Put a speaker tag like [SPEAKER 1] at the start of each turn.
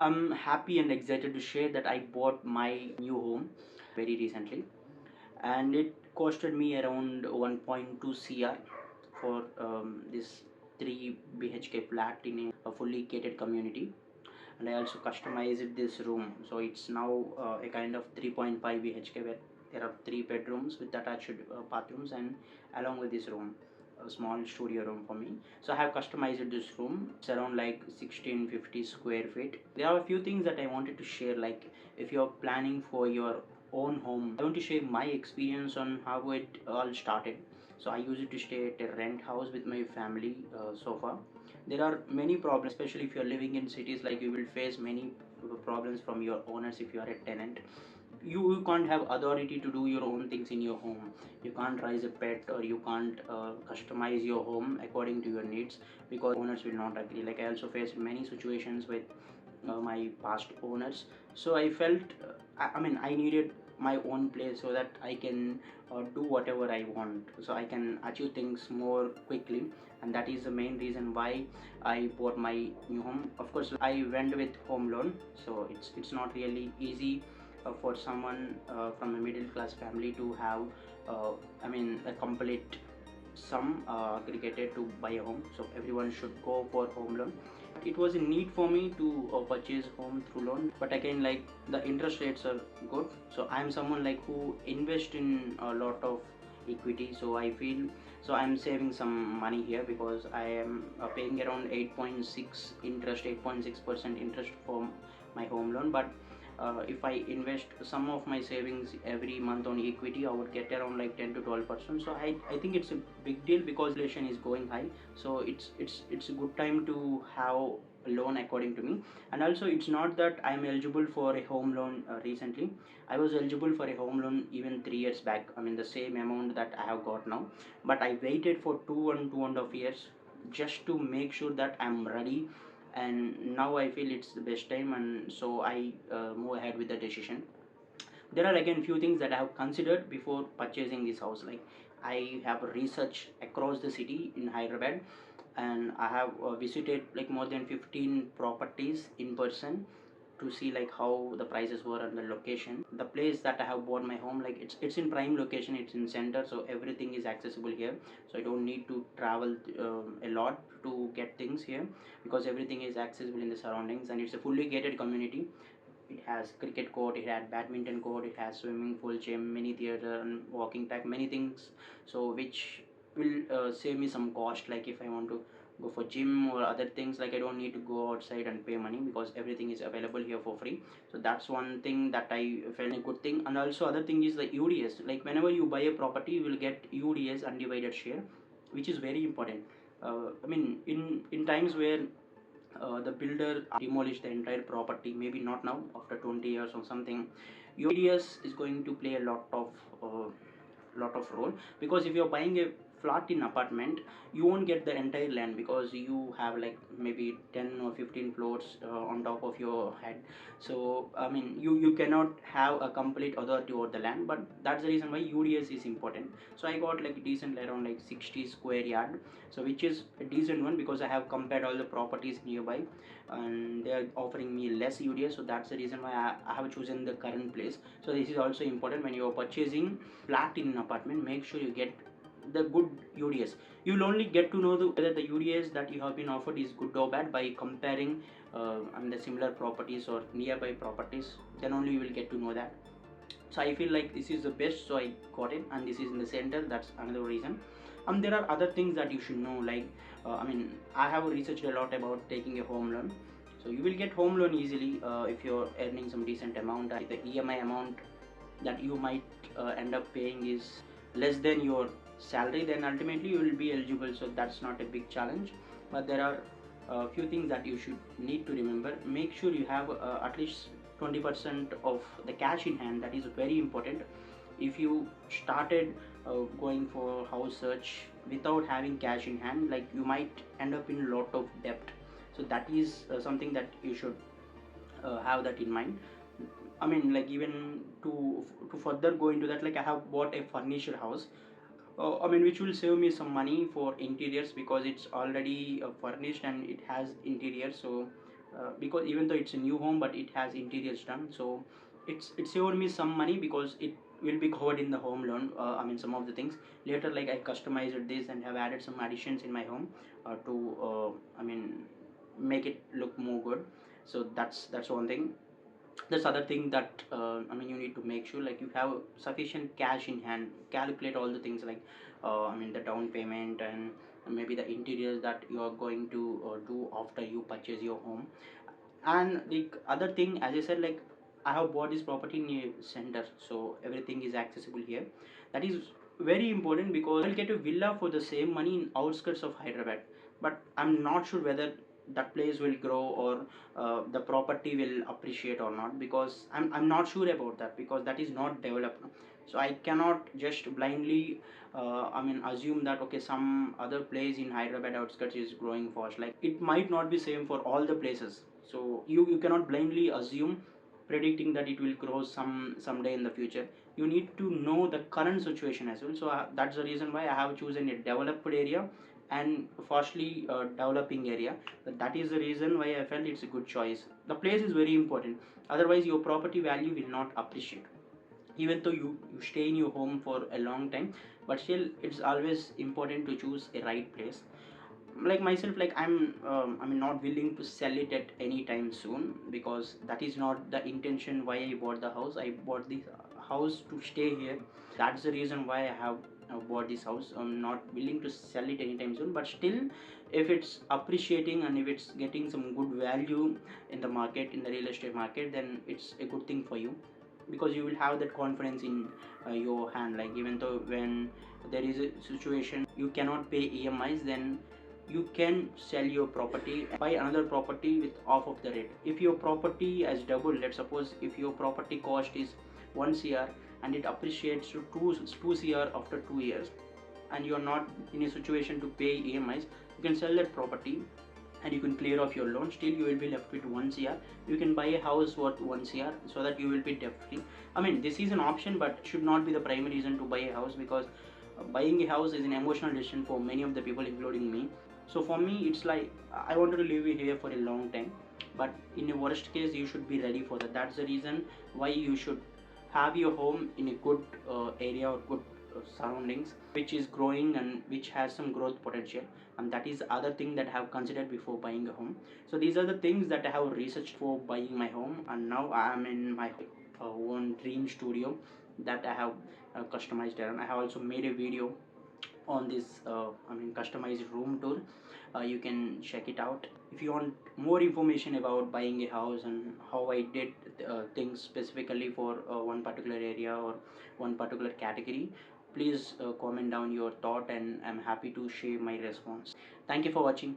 [SPEAKER 1] I'm happy and excited to share that I bought my new home very recently, and it costed me around 1.2 cr for this 3 BHK flat in a fully catered community. And I also customized this room, so it's now a kind of 3.5 BHK where there are 3 bedrooms with attached bathrooms, and along with this room a small studio room for me. So I have customized this room. It's around like 1650 square feet. There are a few things that I wanted to share, like if you're planning for your own home, I want to share my experience on how it all started. So I used to stay at a rent house with my family so far. There are many problems, especially if you're living in cities, like you will face many problems from your owners. If you are a tenant, you can't have authority to do your own things in your home. You can't raise a pet, or you can't customize your home according to your needs, because owners will not agree. Like I also faced many situations with my past owners. So I felt I needed my own place so that I can do whatever I want, so I can achieve things more quickly. And that is the main reason why I bought my new home. Of course, I went with home loan, so it's not really easy for someone from a middle class family to have uh, a complete sum aggregated to buy a home. So everyone should go for home loan. It was a need for me to purchase home through loan, but again, like, the interest rates are good. So I'm someone like who invest in a lot of equity, so I feel, so I'm saving some money here, because I am paying around 8.6% interest for my home loan. But if I invest some of my savings every month on equity, I would get around like 10 to 12%. So I think it's a big deal, because inflation is going high. So it's a good time to have a loan according to me. And also, it's not that I'm eligible for a home loan recently. I was eligible for a home loan even 3 years back. The same amount that I have got now, but I waited for 2 and 2.5 years just to make sure that I'm ready. And now I feel it's the best time, and so I move ahead with the decision. There are again few things that I have considered before purchasing this house. Like, I have researched across the city in Hyderabad, and I have visited like more than 15 properties in person to see like how the prices were and the location. The place that I have bought my home, like, it's in prime location, it's in center, so everything is accessible here. So I don't need to travel a lot to get things here, because everything is accessible in the surroundings. And it's a fully gated community. It has cricket court, it had badminton court, it has swimming pool, gym, mini theater, and walking track, many things. So which will save me some cost. Like if I want to go for gym or other things, like I don't need to go outside and pay money, because everything is available here for free. So that's one thing that I felt a good thing. And also other thing is the UDS. Like whenever you buy a property, you will get UDS, undivided share, which is very important. In times where the builder demolish the entire property, maybe not now, after 20 years or something, your ADS is going to play a lot of role. Because if you're buying a flat in apartment, you won't get the entire land, because you have like maybe 10 or 15 floors on top of your head. So you cannot have a complete authority over the land. But that's the reason why UDS is important. So I got like decent around like 60 square yard, so which is a decent one, because I have compared all the properties nearby, and they are offering me less UDS. So that's the reason why I have chosen the current place. So this is also important when you are purchasing flat in an apartment. Make sure you get the good UDS. You will only get to know whether the UDS that you have been offered is good or bad by comparing the similar properties or nearby properties. Then only you will get to know that. So I feel like this is the best, so I got it, and this is in the center. That's another reason. There are other things that you should know, like I have researched a lot about taking a home loan. So you will get home loan easily if you're earning some decent amount. The EMI amount that you might end up paying is less than your salary, then ultimately you will be eligible. So that's not a big challenge. But there are a few things that you should need to remember. Make sure you have at least 20% of the cash in hand. That is very important. If you started going for house search without having cash in hand, like, you might end up in a lot of debt. So that is something that you should have that in mind. Like, even to further go into that, like, I have bought a furnished house, which will save me some money for interiors, because it's already furnished and it has interior. So because even though it's a new home, but it has interiors done, so it saved me some money because it will be covered in the home loan. I mean, some of the things later, like I customized this and have added some additions in my home to I mean, make it look more good. So that's one thing. That's other thing that I mean, you need to make sure like you have sufficient cash in hand. Calculate all the things like I mean, the down payment and maybe the interiors that you are going to do after you purchase your home. And the other thing, as I said, like I have bought this property in a center, so everything is accessible here. That is very important because I'll get a villa for the same money in outskirts of Hyderabad, but I'm not sure whether that place will grow or the property will appreciate or not, because I'm not sure about that because that is not developed. So I cannot just blindly I mean, assume that okay, some other place in Hyderabad outskirts is growing fast. Like it might not be same for all the places. So you cannot blindly assume, predicting that it will grow someday in the future. You need to know the current situation as well. So that's the reason why I have chosen a developed area and fastly developing area. That is the reason why I felt it's a good choice. The place is very important, otherwise your property value will not appreciate. Even though you stay in your home for a long time, but still it's always important to choose a right place. Like myself, like I'm not willing to sell it at any time soon, because that is not the intention why I bought the house. I bought this house to stay here. That's the reason why I have bought this house. I'm not willing to sell it anytime soon, but still, if it's appreciating and if it's getting some good value in the market, in the real estate market, then it's a good thing for you, because you will have that confidence in your hand. Like even though when there is a situation you cannot pay EMIs, then you can sell your property, buy another property with half of the rate. If your property has doubled, let's suppose if your property cost is 1 CR and it appreciates to 2 CR after 2 years, and you're not in a situation to pay EMIs, you can sell that property and you can clear off your loan. Still you will be left with 1 CR. You can buy a house worth 1 CR, so that you will be debt free. I mean, this is an option, but should not be the primary reason to buy a house, because buying a house is an emotional decision for many of the people, including me. So for me, it's like I wanted to live here for a long time, but in a worst case, you should be ready for that. That's the reason why you should have your home in a good area or good surroundings, which is growing and which has some growth potential. And that is the other thing that I have considered before buying a home. So these are the things that I have researched for buying my home, and now I am in my own dream studio that I have customized, and I have also made a video on this I mean, customized room tour. You can check it out. If you want more information about buying a house and how I did things specifically for one particular area or one particular category, please comment down your thought, and I'm happy to share my response. Thank you for watching.